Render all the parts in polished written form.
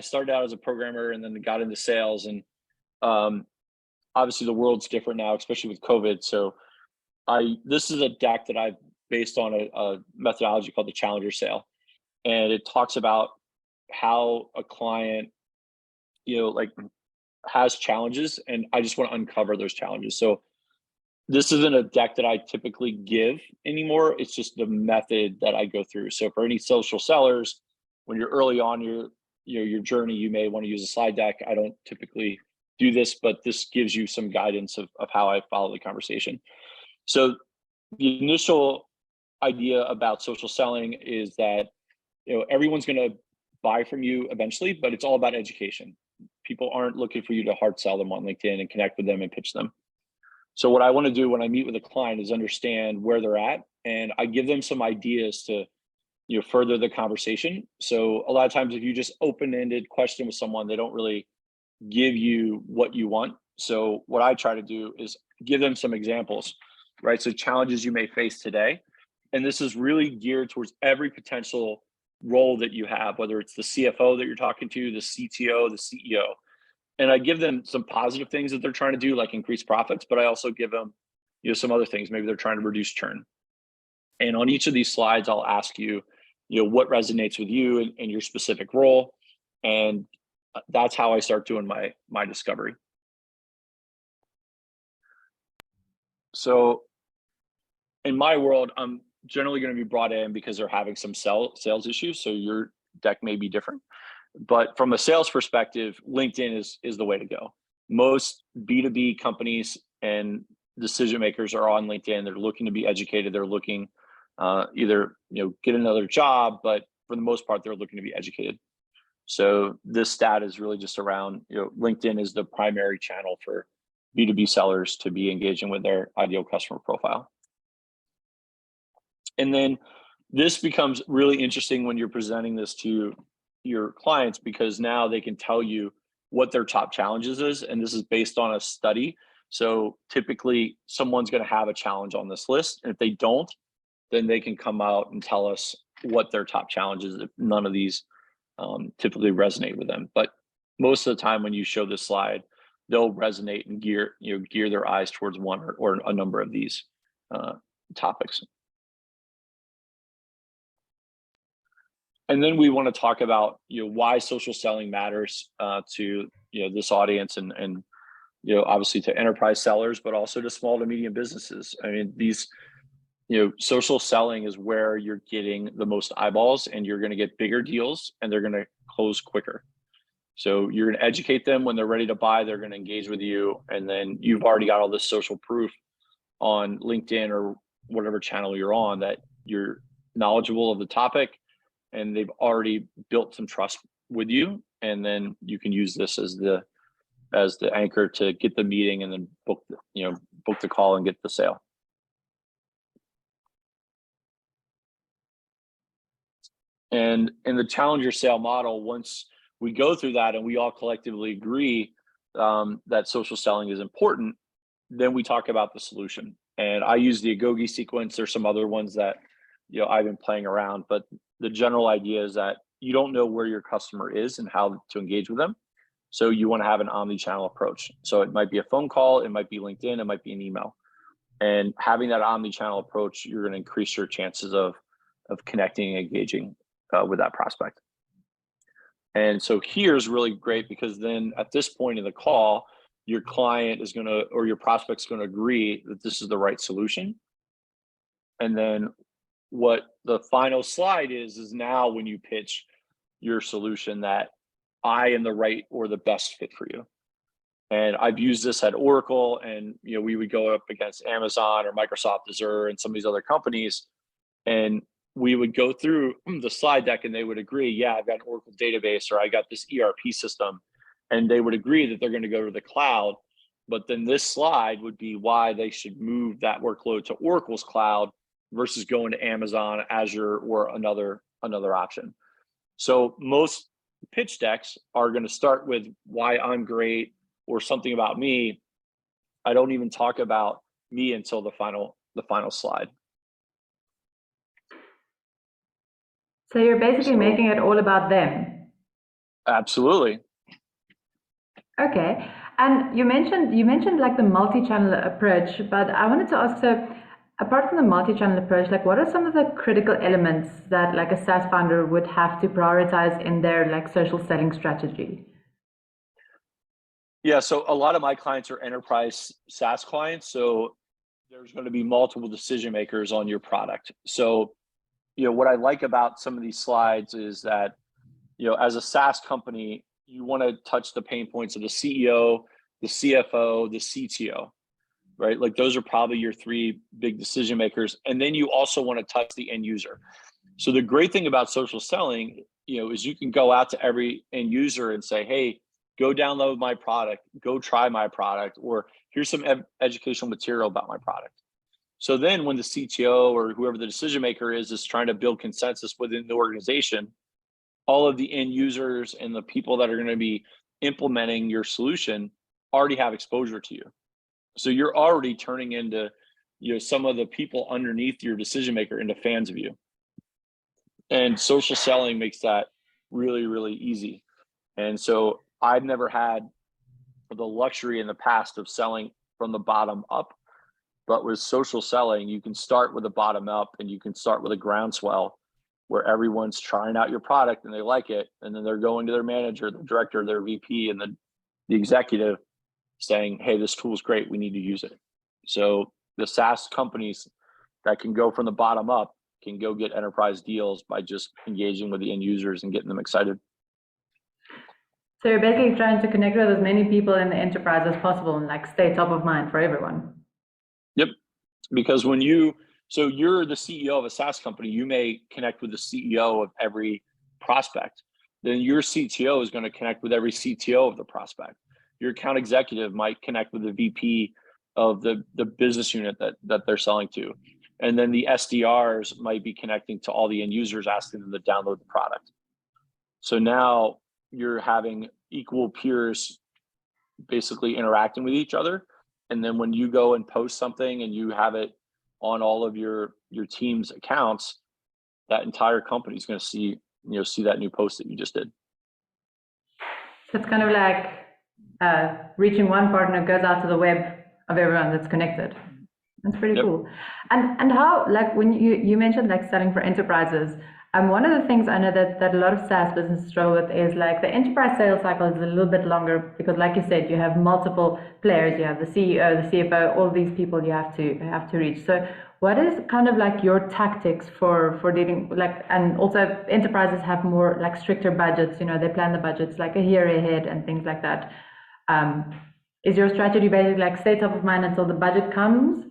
started out as a programmer and then got into sales, and obviously the world's different now, especially with COVID. So this is a deck that I've based on a methodology called the challenger sale. And it talks about how a client, like has challenges, and I just want to uncover those challenges. So this isn't a deck that I typically give anymore. It's just the method that I go through. So for any social sellers, when you're early on your journey, you may want to use a slide deck. I don't typically do this, but this gives you some guidance of how I follow the conversation. So the initial idea about social selling is that everyone's going to buy from you eventually, but it's all about education. People aren't looking for you to hard sell them on LinkedIn and connect with them and pitch them. So what I want to do when I meet with a client is understand where they're at, and I give them some ideas to further the conversation. So a lot of times if you just open-ended question with someone, they don't really give you what you want. So what I try to do is give them some examples, right? So challenges you may face today. And this is really geared towards every potential role that you have, whether it's the CFO that you're talking to, the CTO, the CEO. And I give them some positive things that they're trying to do, like increase profits, but I also give them some other things. Maybe they're trying to reduce churn. And on each of these slides, I'll ask you, what resonates with you in your specific role. And that's how I start doing my discovery. So in my world, I'm generally going to be brought in because they're having some sales issues. So your deck may be different. But from a sales perspective, LinkedIn is the way to go. Most B2B companies and decision makers are on LinkedIn. They're looking to be educated. They're looking either get another job, but for the most part, they're looking to be educated. So this stat is really just around LinkedIn is the primary channel for B2B sellers to be engaging with their ideal customer profile. And then this becomes really interesting when you're presenting this to your clients, because now they can tell you what their top challenges is. And this is based on a study. So typically someone's going to have a challenge on this list. And if they don't, then they can come out and tell us what their top challenges, if none of these typically resonate with them. But most of the time when you show this slide, they'll resonate and gear their eyes towards one or a number of these topics. And then we want to talk about why social selling matters to this audience and obviously to enterprise sellers, but also to small to medium businesses. I mean, these social selling is where you're getting the most eyeballs, and you're going to get bigger deals, and they're going to close quicker. So you're going to educate them. When they're ready to buy, they're going to engage with you, and then you've already got all this social proof on LinkedIn or whatever channel you're on that you're knowledgeable of the topic, and they've already built some trust with you. And then you can use this as the anchor to get the meeting and then book the call and get the sale. And in the challenger sale model, once we go through that and we all collectively agree that social selling is important, then we talk about the solution. And I use the Agoge sequence. There's some other ones that I've been playing around, but the general idea is that you don't know where your customer is and how to engage with them. So you want to have an omni-channel approach. So it might be a phone call, it might be LinkedIn, it might be an email. And having that omni-channel approach, you're going to increase your chances of connecting and engaging with that prospect. And so here's really great, because then at this point in the call, your client is going to, or your prospect's going to agree that this is the right solution. And then what the final slide is now when you pitch your solution, that I am the right or the best fit for you. And I've used this at Oracle, and we would go up against Amazon or Microsoft Azure and some of these other companies, and we would go through the slide deck and they would agree, yeah, I've got an Oracle database, or I got this ERP system, and they would agree that they're going to go to the cloud. But then this slide would be why they should move that workload to Oracle's cloud versus going to Amazon, Azure, or another option. So most pitch decks are going to start with why I'm great or something about me. I don't even talk about me until the final slide. So you're basically making it all about them. Absolutely. Okay. And you mentioned like the multi-channel approach, but I wanted to ask, so apart from the multi-channel approach, like what are some of the critical elements that like a SaaS founder would have to prioritize in their like social selling strategy? Yeah, so a lot of my clients are enterprise SaaS clients, so there's going to be multiple decision makers on your product. So, what I like about some of these slides is that, as a SaaS company, you want to touch the pain points of the CEO, the CFO, the CTO, right? Like those are probably your three big decision makers. And then you also want to touch the end user. So the great thing about social selling, is you can go out to every end user and say, hey, go download my product, go try my product, or here's some educational material about my product. So then when the CTO or whoever the decision maker is trying to build consensus within the organization, all of the end users and the people that are going to be implementing your solution already have exposure to you. So you're already turning into, some of the people underneath your decision maker into fans of you. And social selling makes that really, really easy. And so I've never had the luxury in the past of selling from the bottom up. But with social selling, you can start with a bottom up and you can start with a groundswell where everyone's trying out your product and they like it. And then they're going to their manager, the director, their VP, and the executive saying, hey, this tool is great. We need to use it. So the SaaS companies that can go from the bottom up can go get enterprise deals by just engaging with the end users and getting them excited. So you're basically trying to connect with as many people in the enterprise as possible and like stay top of mind for everyone. Yep. Because so you're the CEO of a SaaS company, you may connect with the CEO of every prospect. Then your CTO is going to connect with every CTO of the prospect. Your account executive might connect with the VP of the business unit that they're selling to. And then the SDRs might be connecting to all the end users, asking them to download the product. So now you're having equal peers basically interacting with each other. And then when you go and post something and you have it on all of your team's accounts, that entire company is going to see that new post that you just did. So it's kind of like reaching one partner goes out to the web of everyone that's connected. That's pretty cool. And how, like when you mentioned like selling for enterprises, one of the things I know that a lot of SaaS businesses struggle with is like the enterprise sales cycle is a little bit longer because, like you said, you have multiple players. You have the CEO, the CFO, all these people you have to reach. So, what is kind of like your tactics for dealing like, and also enterprises have more like stricter budgets. They plan the budgets like a year ahead and things like that. Is your strategy basically like stay top of mind until the budget comes?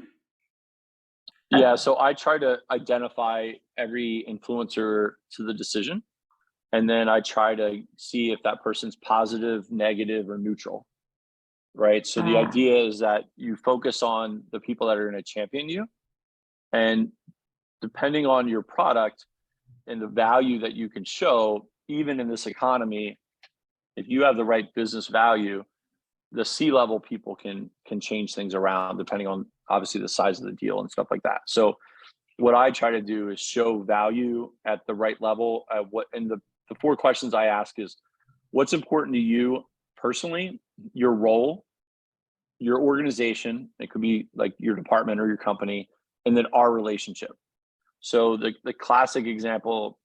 Yeah, so I try to identify every influencer to the decision, and then I try to see if that person's positive, negative, or neutral, right? So the idea is that you focus on the people that are going to champion you, and depending on your product and the value that you can show, even in this economy, if you have the right business value, the C-level people can change things around depending on obviously the size of the deal and stuff like that. So what I try to do is show value at the right level. The four questions I ask is, what's important to you personally, your role, your organization, it could be like your department or your company, and then our relationship. So the classic example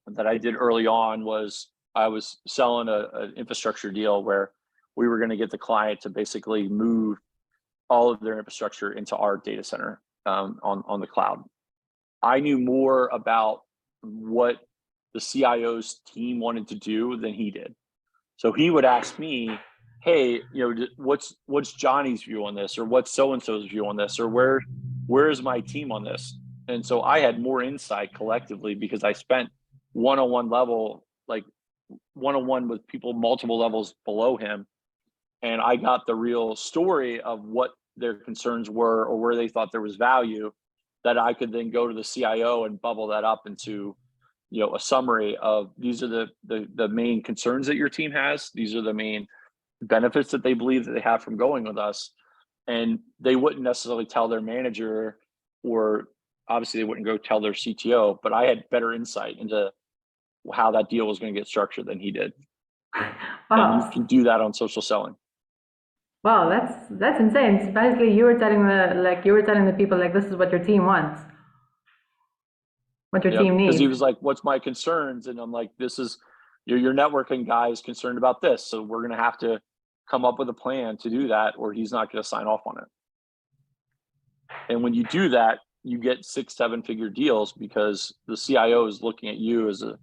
that I did early on was I was selling an infrastructure deal where we were going to get the client to basically move all of their infrastructure into our data center on the cloud. I knew more about what the CIO's team wanted to do than he did. So he would ask me, hey, what's Johnny's view on this, or what's so-and-so's view on this, or where is my team on this? And so I had more insight collectively because I spent one-on-one level, like one-on-one with people multiple levels below him. And I got the real story of what their concerns were or where they thought there was value that I could then go to the CIO and bubble that up into, a summary of these are the main concerns that your team has. These are the main benefits that they believe that they have from going with us. And they wouldn't necessarily tell their manager, or obviously they wouldn't go tell their CTO, but I had better insight into how that deal was going to get structured than he did. And you Wow. can do that on social selling. Wow, that's insane. So basically, you were telling the people like this is what your team wants, what your Yep. team Because he needs. was like, what's my concerns? And I'm like, this is your networking guy is concerned about this. So we're going to have to come up with a plan to do that, or he's not going to sign off on it. And when you do that, you get 6-7 figure deals because the CIO is looking at you as a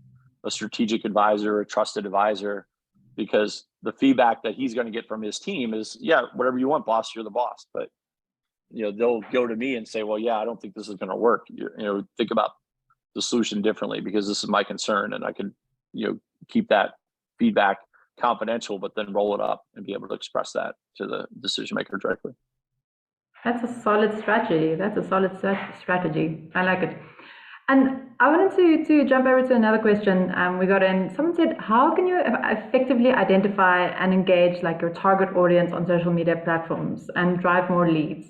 strategic advisor, a trusted advisor, because the feedback that he's going to get from his team is, yeah, whatever you want, boss, you're the boss. But they'll go to me and say, well, yeah, I don't think this is going to work. Think about the solution differently because this is my concern, and I can keep that feedback confidential, but then roll it up and be able to express that to the decision maker directly. That's a solid strategy. Strategy. I like it. And I wanted to jump over to another question we got in. Someone said, how can you effectively identify and engage like your target audience on social media platforms and drive more leads?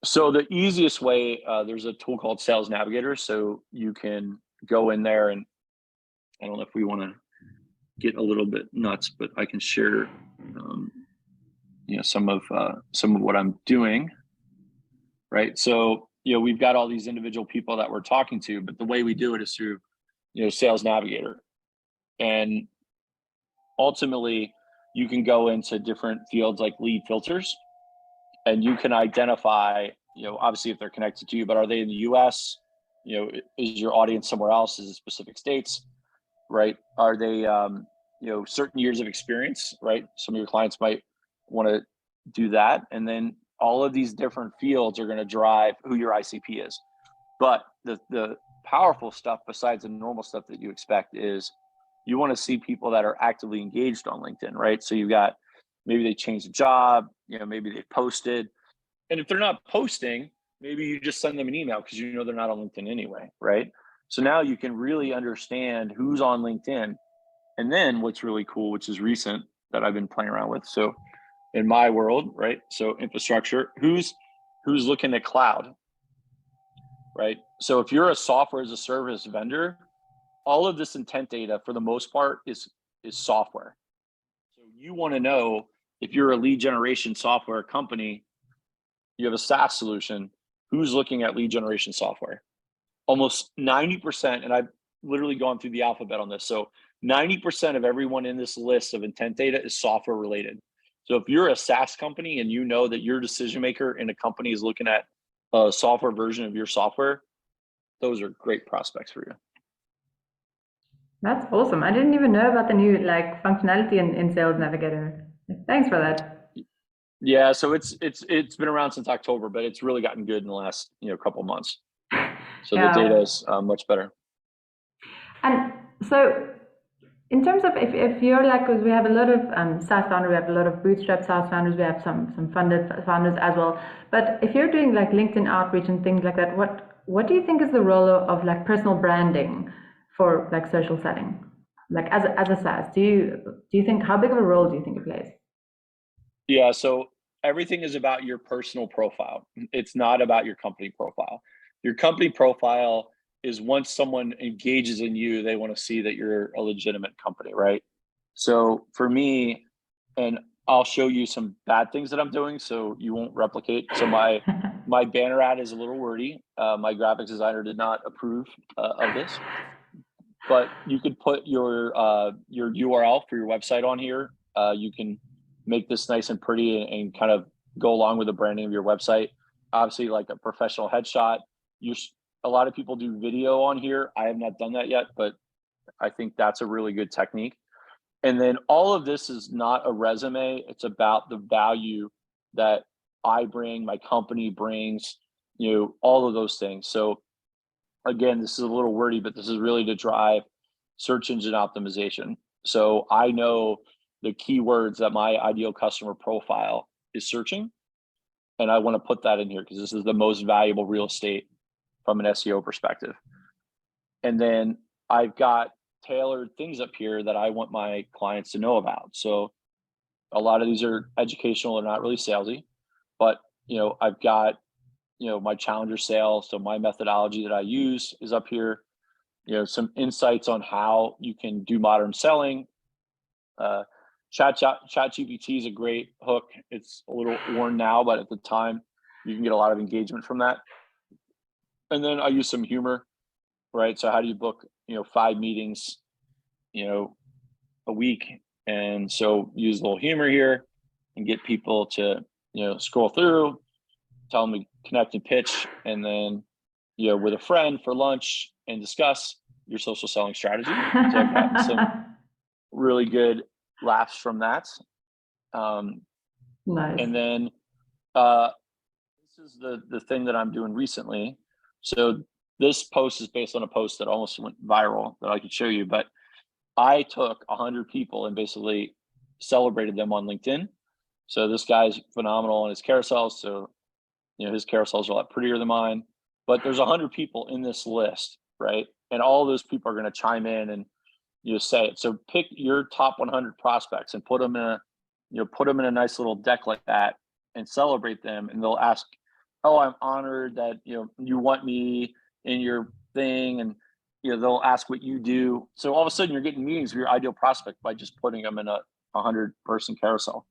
So the easiest way, there's a tool called Sales Navigator. So you can go in there, and I don't know if we want to get a little bit nuts, but I can share some of what I'm doing. Right. So we've got all these individual people that we're talking to, but the way we do it is through Sales Navigator. And ultimately you can go into different fields like lead filters, and you can identify, obviously if they're connected to you, but are they in the US? Is your audience somewhere else? Is it specific states? Right? Are they certain years of experience? Right? Some of your clients might want to do that. And then all of these different fields are going to drive who your ICP is. But the powerful stuff, besides the normal stuff that you expect, is you want to see people that are actively engaged on LinkedIn, right? So you've got, maybe they changed a job, maybe they posted. And if they're not posting, maybe you just send them an email because they're not on LinkedIn anyway, right? So now you can really understand who's on LinkedIn. And then what's really cool, which is recent that I've been playing around with. So in my world, right? So infrastructure, who's looking at cloud, right? So if you're a software as a service vendor, all of this intent data for the most part is software. So you want to know, if you're a lead generation software company, you have a SaaS solution, who's looking at lead generation software? Almost 90%, and I've literally gone through the alphabet on this. So 90% of everyone in this list of intent data is software related. So if you're a SaaS company and you know that your decision maker in a company is looking at a software version of your software, those are great prospects for you. That's awesome. I didn't even know about the new functionality in Sales Navigator. Thanks for that. Yeah, so it's been around since October, but it's really gotten good in the last couple of months. So Yeah. the data is much better. And so, in terms of if you're because we have a lot of SaaS founders, we have a lot of bootstrap SaaS founders, we have some funded founders as well. But if you're doing LinkedIn outreach and things like that, what do you think is the role of personal branding for social selling, as a SaaS? Do you think, how big of a role do you think it plays? Yeah, so everything is about your personal profile. It's not about your company profile. Your company profile is, once someone engages in you, they want to see that you're a legitimate company, right? So for me, and I'll show you some bad things that I'm doing so you won't replicate. So my banner ad is a little wordy. My graphics designer did not approve of this. But you could put your URL for your website on here. You can make this nice and pretty and kind of go along with the branding of your website. Obviously, like a professional headshot. A lot of people do video on here. I have not done that yet, but I think that's a really good technique. And then all of this is not a resume. It's about the value that I bring, my company brings, all of those things. So again, this is a little wordy, but this is really to drive search engine optimization. So I know the keywords that my ideal customer profile is searching, and I want to put that in here because this is the most valuable real estate from an SEO perspective. And then I've got tailored things up here that I want my clients to know about. So a lot of these are educational, they're not really salesy, but I've got my challenger sale. So my methodology that I use is up here. some insights on how you can do modern selling. ChatGPT is a great hook. It's a little worn now, but at the time you can get a lot of engagement from that. And then I use some humor, right? So how do you book, 5 meetings, a week? And so use a little humor here and get people to, scroll through, tell them to connect and pitch, and then, with a friend for lunch and discuss your social selling strategy. So I've got some really good laughs from that. Nice. And then this is the thing that I'm doing recently. So this post is based on a post that almost went viral that I could show you, but I took 100 people and basically celebrated them on LinkedIn. So this guy's phenomenal on his carousels. So, his carousels are a lot prettier than mine, but there's 100 people in this list, right? And all those people are going to chime in and say it. So pick your top 100 prospects and put them in a nice little deck like that and celebrate them. And they'll ask, "Oh, I'm honored that, you want me in your thing." And, they'll ask what you do. So all of a sudden you're getting meetings with your ideal prospect by just putting them in a 100-person carousel.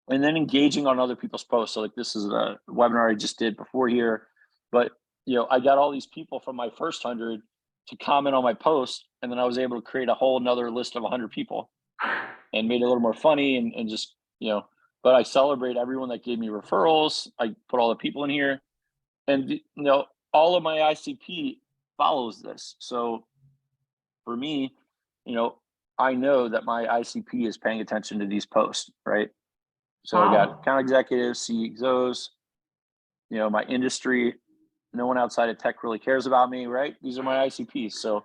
And then engaging on other people's posts. So like this is a webinar I just did before here, but I got all these people from my first 100 to comment on my post, and then I was able to create a whole nother list of 100 people and made it a little more funny and just, but I celebrate everyone that gave me referrals. I put all the people in here, and all of my ICP follows this. So for me, I know that my ICP is paying attention to these posts, right? So I got account executives, CEOs, my industry. No one outside of tech really cares about me, right? These are my ICPs. So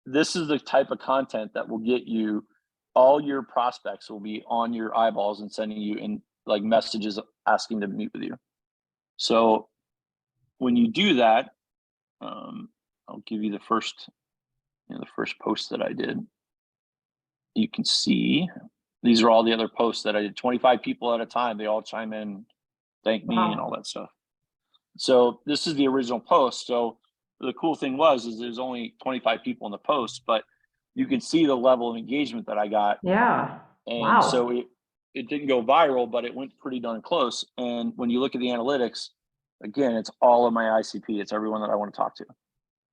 this is the type of content that will get you, all your prospects will be on your eyeballs and sending you in like messages asking to meet with you. So when you do that, I'll give you the first post that I did. You can see these are all the other posts that I did, 25 people at a time. They all chime in, thank me, and all that stuff. So this is the original post. So the cool thing is there's only 25 people in the post, but you can see the level of engagement that I got. Yeah. And so it didn't go viral, but it went pretty darn close. And when you look at the analytics, again, it's all of my ICP. It's everyone that I want to talk to,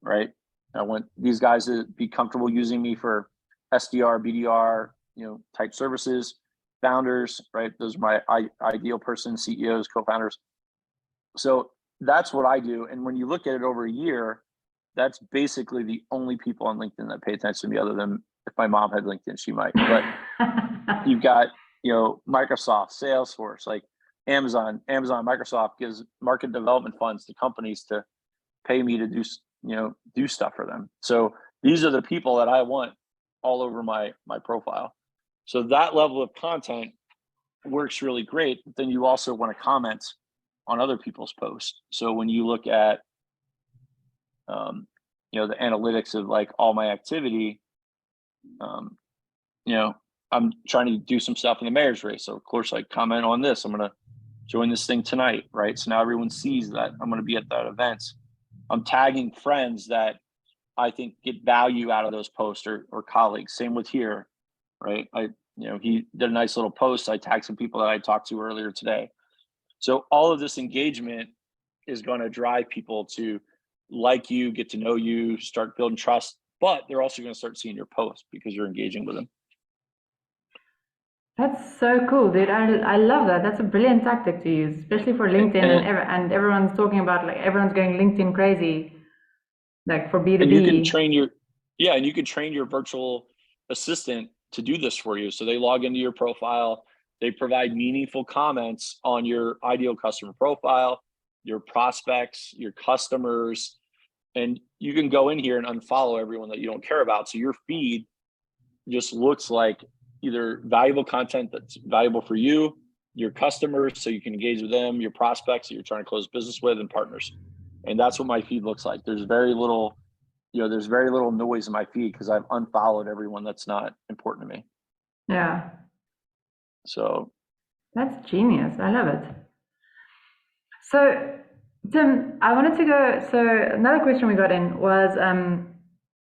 right? I want these guys to be comfortable using me for SDR, BDR, type services, founders, right? Those are my ideal person, CEOs, co-founders. So that's what I do. And when you look at it over a year, that's basically the only people on LinkedIn that pay attention to me, other than if my mom had LinkedIn, she might. But you've got, Microsoft, Salesforce, like Amazon, Microsoft gives market development funds to companies to pay me to do stuff for them. So these are the people that I want all over my profile. So that level of content works really great. But then you also want to comment on other people's posts. So when you look at, the analytics of like all my activity, I'm trying to do some stuff in the mayor's race. So of course I comment on this. I'm going to join this thing tonight, right? So now everyone sees that I'm going to be at that event. I'm tagging friends that I think get value out of those posts or colleagues. Same with here, right? He did a nice little post. I tagged some people that I talked to earlier today. So all of this engagement is going to drive people to like you, get to know you, start building trust, but they're also going to start seeing your posts because you're engaging with them. That's so cool, dude. I love that. That's a brilliant tactic to use, especially for LinkedIn, and everyone's talking about, like, everyone's going LinkedIn crazy, like for B2B. And you can train your virtual assistant to do this for you. So they log into your profile, they provide meaningful comments on your ideal customer profile, your prospects, your customers, and you can go in here and unfollow everyone that you don't care about. So your feed just looks like either valuable content that's valuable for you, your customers, so you can engage with them, your prospects that you're trying to close business with, and partners. And that's what my feed looks like. There's very little noise in my feed because I've unfollowed everyone that's not important to me. Yeah. So that's genius. I love it. So Tim, I wanted to go. So another question we got in was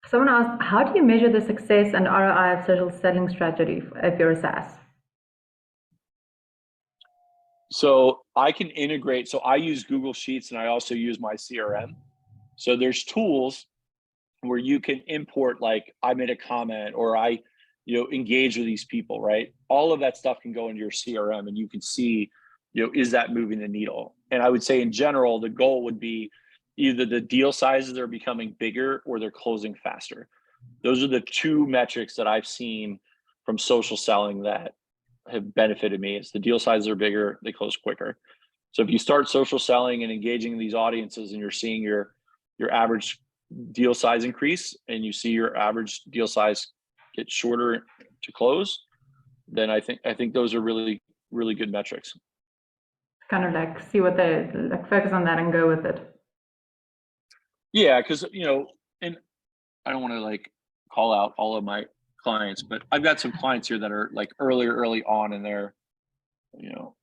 someone asked, how do you measure the success and ROI of social selling strategy if you're a SaaS? So I can integrate. So I use Google Sheets and I also use my CRM. So there's tools where you can import, like I made a comment or I, engage with these people, right? All of that stuff can go into your CRM and you can see, is that moving the needle? And I would say in general, the goal would be either the deal sizes are becoming bigger or they're closing faster. Those are the two metrics that I've seen from social selling that have benefited me. It's the deal sizes are bigger, they close quicker. So if you start social selling and engaging these audiences and you're seeing your average deal size increase and you see your average deal size get shorter to close, then I think those are really, really good metrics. Kind of like see what they like, focus on that and go with it. Yeah, because and I don't want to like call out all of my clients, but I've got some clients here that are like early on in their,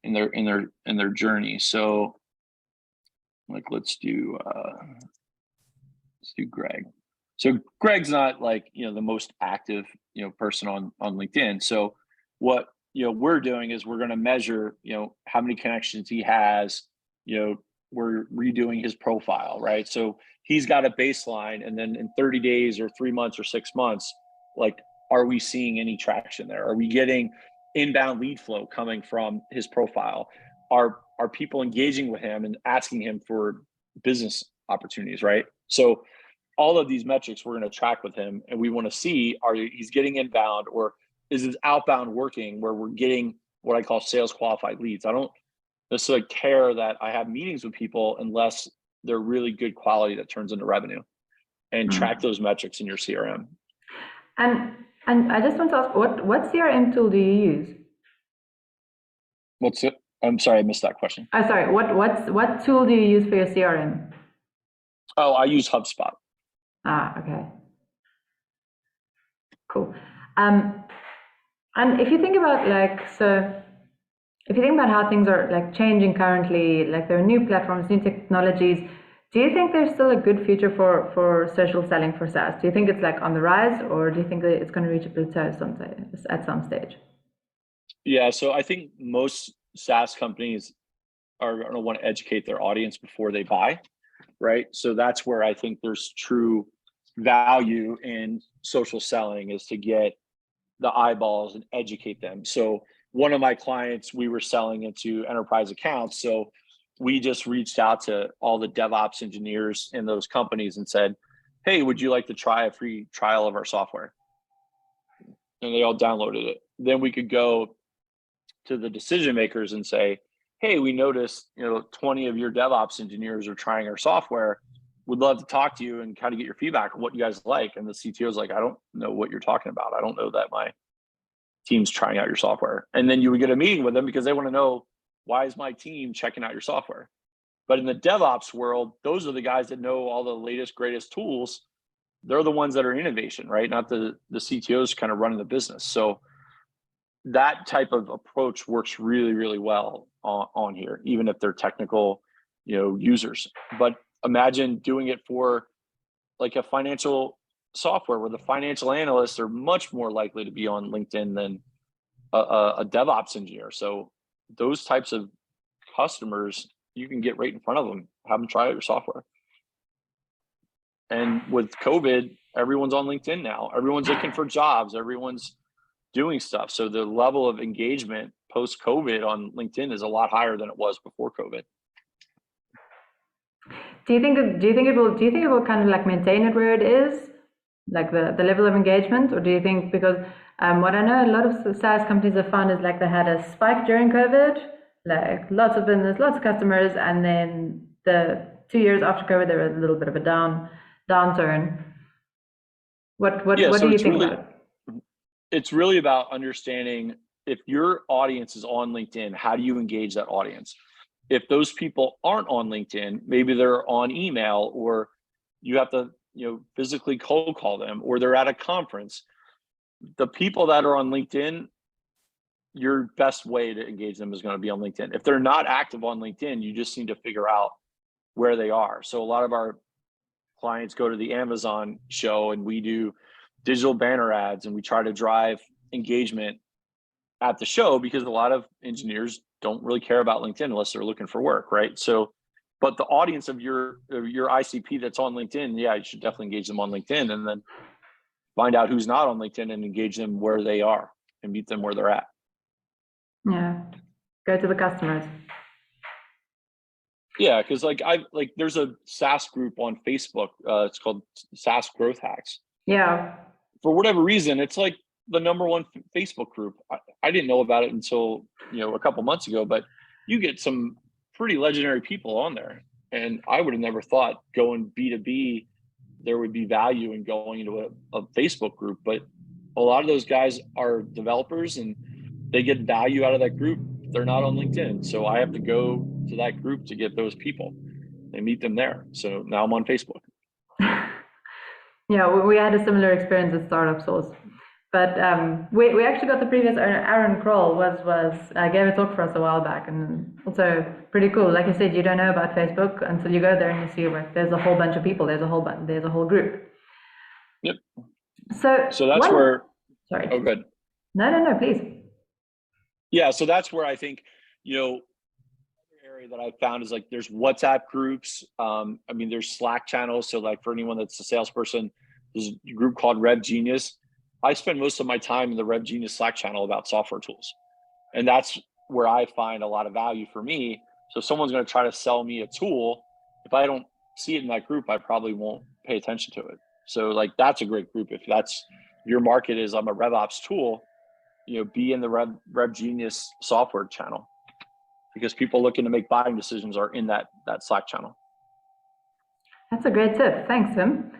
in their journey. So like let's do Greg. So Greg's not like, the most active, person on LinkedIn. So what, we're doing is we're going to measure, how many connections he has, we're redoing his profile, right? So he's got a baseline and then in 30 days or 3 months or 6 months, like, are we seeing any traction there? Are we getting inbound lead flow coming from his profile? Are people engaging with him and asking him for business opportunities, right? So all of these metrics we're going to track with him, and we want to see he's getting inbound or is his outbound working where we're getting what I call sales qualified leads. I don't necessarily care that I have meetings with people unless they're really good quality that turns into revenue, and track those metrics in your CRM. And I just want to ask, what CRM tool do you use? What's it? I'm sorry, I missed that question. Oh, sorry. What tool do you use for your CRM? Oh, I use HubSpot. Okay. Cool. And if you think about if you think about how things are like changing currently, like there are new platforms, new technologies, do you think there's still a good future for social selling for SaaS? Do you think it's like on the rise, or do you think that it's going to reach a plateau at some stage? Yeah, so I think most SaaS companies are going to want to educate their audience before they buy, right? So that's where I think there's true value in social selling, is to get the eyeballs and educate them. So one of my clients, we were selling into enterprise accounts. So we just reached out to all the DevOps engineers in those companies and said, hey, would you like to try a free trial of our software? And they all downloaded it. Then we could go to the decision makers and say, hey, we noticed 20 of your DevOps engineers are trying our software. Would love to talk to you and kind of get your feedback on what you guys like. And the CTO is like, I don't know what you're talking about. I don't know that my team's trying out your software. And then you would get a meeting with them because they want to know, why is my team checking out your software? But in the DevOps world, those are the guys that know all the latest, greatest tools. They're the ones that are innovation, right? Not the CTOs kind of running the business. So that type of approach works really, really well on here, even if they're technical, users. But imagine doing it for like a financial software where the financial analysts are much more likely to be on LinkedIn than a DevOps engineer. So those types of customers, you can get right in front of them, have them try out your software. And with COVID, everyone's on LinkedIn now. Everyone's looking for jobs. Everyone's doing stuff. So the level of engagement post-COVID on LinkedIn is a lot higher than it was before COVID. Do you think it will kind of like maintain it where it is, like the level of engagement, or do you think, because what I know a lot of SaaS companies have found is like they had a spike during COVID, like lots of business, lots of customers, and then the 2 years after COVID there was a little bit of a downturn. What do you think about it? It's really about understanding, if your audience is on LinkedIn, how do you engage that audience? If those people aren't on LinkedIn, maybe they're on email, or you have to, physically cold call them, or they're at a conference. The people that are on LinkedIn, your best way to engage them is going to be on LinkedIn. If they're not active on LinkedIn, you just need to figure out where they are. So a lot of our clients go to the Amazon show and we do digital banner ads and we try to drive engagement at the show because a lot of engineers don't really care about LinkedIn unless they're looking for work, right? So, but the audience of your ICP that's on LinkedIn, yeah, you should definitely engage them on LinkedIn and then find out who's not on LinkedIn and engage them where they are and meet them where they're at. Yeah, go to the customers. Yeah, because there's a SaaS group on Facebook. It's called SaaS Growth Hacks. Yeah. For whatever reason, it's like the number one Facebook group. I didn't know about it until a couple months ago, but you get some pretty legendary people on there, and I would have never thought going B2B there would be value in going into a Facebook group. But a lot of those guys are developers, and they get value out of that group. They're not on LinkedIn, so I have to go to that group to get those people and meet them there. So now I'm on Facebook. Yeah, we had a similar experience at StartupSauce. But we actually got the previous owner, Aaron Kroll, gave a talk for us a while back, and also pretty cool. Like I said, you don't know about Facebook until you go there and you see like there's a whole bunch of people, there's a whole group. Yep. So that's where. Sorry. Oh, good. No, please. Yeah, so that's where I think another area that I found is like there's WhatsApp groups. There's Slack channels. So like for anyone that's a salesperson, there's a group called RevGenius. I spend most of my time in the RevGenius Slack channel about software tools. And that's where I find a lot of value for me. So if someone's going to try to sell me a tool, if I don't see it in that group, I probably won't pay attention to it. So like, that's a great group. If that's your market is I'm a RevOps tool, be in the RevGenius software channel, because people looking to make buying decisions are in that Slack channel. That's a great tip. Thanks, Tim.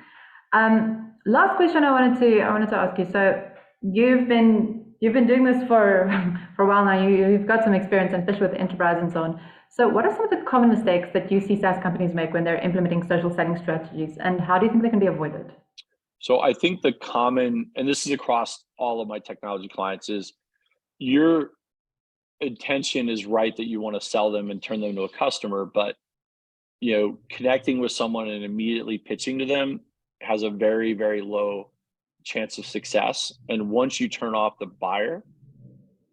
Last question I wanted to ask you. So you've been doing this for a while now. You've got some experience, especially with enterprise and so on. So what are some of the common mistakes that you see SaaS companies make when they're implementing social selling strategies, and how do you think they can be avoided? So I think the common, and this is across all of my technology clients, is your intention is right that you want to sell them and turn them into a customer, but connecting with someone and immediately pitching to them has a very, very low chance of success. And once you turn off the buyer,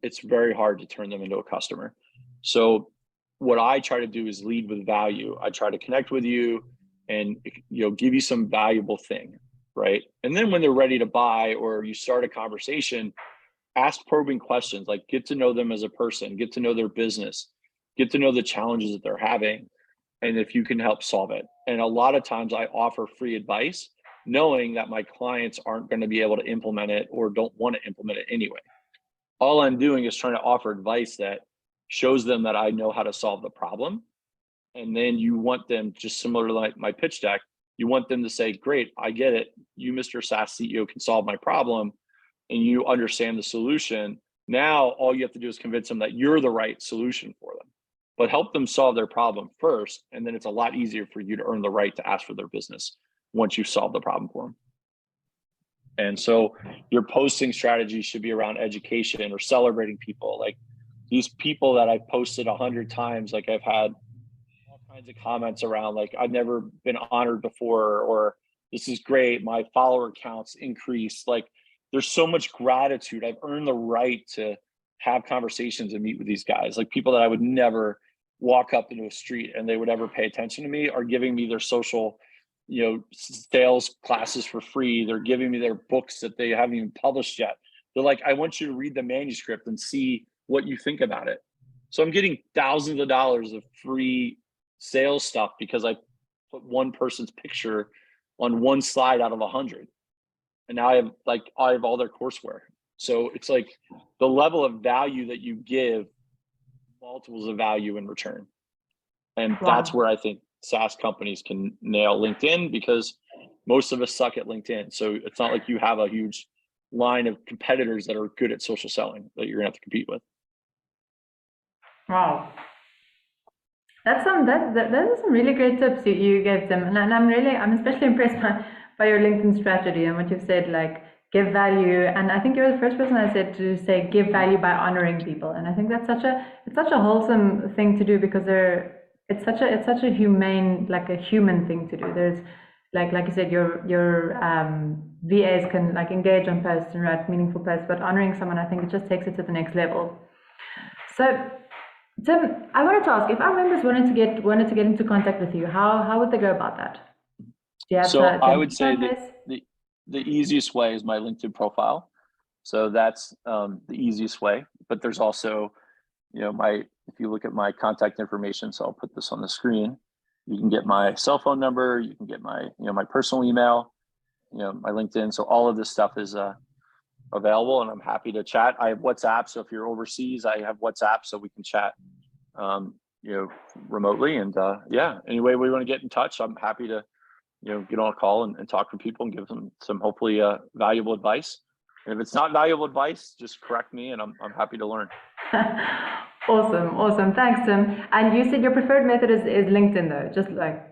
it's very hard to turn them into a customer. So what I try to do is lead with value. I try to connect with you and give you some valuable thing, right? And then when they're ready to buy or you start a conversation, ask probing questions, like get to know them as a person, get to know their business, get to know the challenges that they're having, and if you can help solve it. And a lot of times I offer free advice, knowing that my clients aren't going to be able to implement it or don't want to implement it anyway. All I'm doing is trying to offer advice that shows them that I know how to solve the problem. And then you want them, just similar to like my pitch deck, you want them to say, great, I get it. You, Mr. SaaS CEO, can solve my problem and you understand the solution. Now, all you have to do is convince them that you're the right solution for them, but help them solve their problem first. And then it's a lot easier for you to earn the right to ask for their business once you've solved the problem for them. And so your posting strategy should be around education or celebrating people. Like these people that I've posted 100 times, like I've had all kinds of comments around, like I've never been honored before, or this is great, my follower counts increased. Like there's so much gratitude. I've earned the right to have conversations and meet with these guys. Like people that I would never walk up into a street and they would ever pay attention to me are giving me their social sales classes for free. They're giving me their books that they haven't even published yet. They're like, I want you to read the manuscript and see what you think about it. So I'm getting thousands of dollars of free sales stuff because I put one person's picture on one slide out of 100. And now I have all their courseware. So it's like the level of value that you give, multiples of value in return. And that's where I think SaaS companies can nail LinkedIn, because most of us suck at LinkedIn. So it's not like you have a huge line of competitors that are good at social selling that you're gonna have to compete with. Wow. Those are some really great tips you gave them. And I'm especially impressed by your LinkedIn strategy and what you've said, like give value. And I think you're the first person I said to say give value by honoring people. And I think that's such a wholesome thing to do, because it's such a humane, like a human thing to do. There's like you said, your VAs can like engage on posts and write meaningful posts, but honoring someone, I think it just takes it to the next level. So Tim, I wanted to ask, if our members wanted to get into contact with you, how would they go about that? Do you have So I would say that the easiest way is my LinkedIn profile. So that's the easiest way. But there's also, you know, if you look at my contact information, so I'll put this on the screen. You can get my cell phone number. You can get my, you know, my personal email, you know, my LinkedIn. So all of this stuff is available, and I'm happy to chat. I have WhatsApp. So if you're overseas, I have WhatsApp, so we can chat, you know, remotely. And yeah, any way we want to get in touch, I'm happy to, you know, get on a call and talk to people and give them some hopefully valuable advice. And if it's not valuable advice, just correct me, and I'm happy to learn. Awesome. Thanks, Tim. And you said your preferred method is LinkedIn, though, just like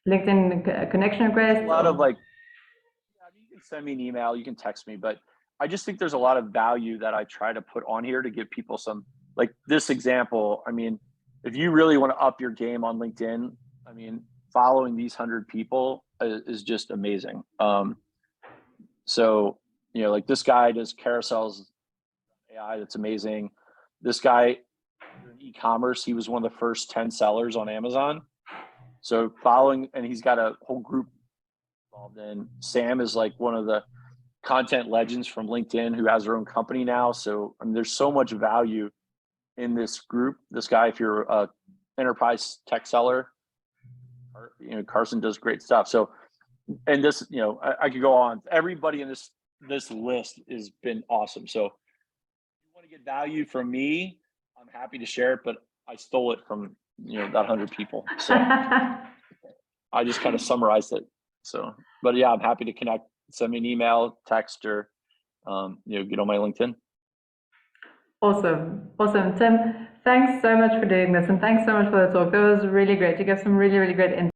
LinkedIn connection request. A lot of like, yeah, you can send me an email, you can text me, but I just think there's a lot of value that I try to put on here to give people some, like this example. I mean, if you really want to up your game on LinkedIn, I mean, following these 100 people is just amazing. So, you know, like this guy does carousels, AI, that's amazing. This guy in e-commerce, he was one of the first 10 sellers on Amazon. So following, and he's got a whole group involved in. Sam is like one of the content legends from LinkedIn who has her own company now. So I mean, there's so much value in this group. This guy, if you're a enterprise tech seller, you know, Carson does great stuff. So, and this, you know, I could go on. Everybody in this list has been awesome. So if you want to get value from me, I'm happy to share it, but I stole it from, you know, that 100 people. So I just kind of summarized it. So, but yeah, I'm happy to connect. Send me an email, text, or you know, get on my LinkedIn. Awesome. Tim, thanks so much for doing this, and thanks so much for the talk. That was really great. You gave some really great insight.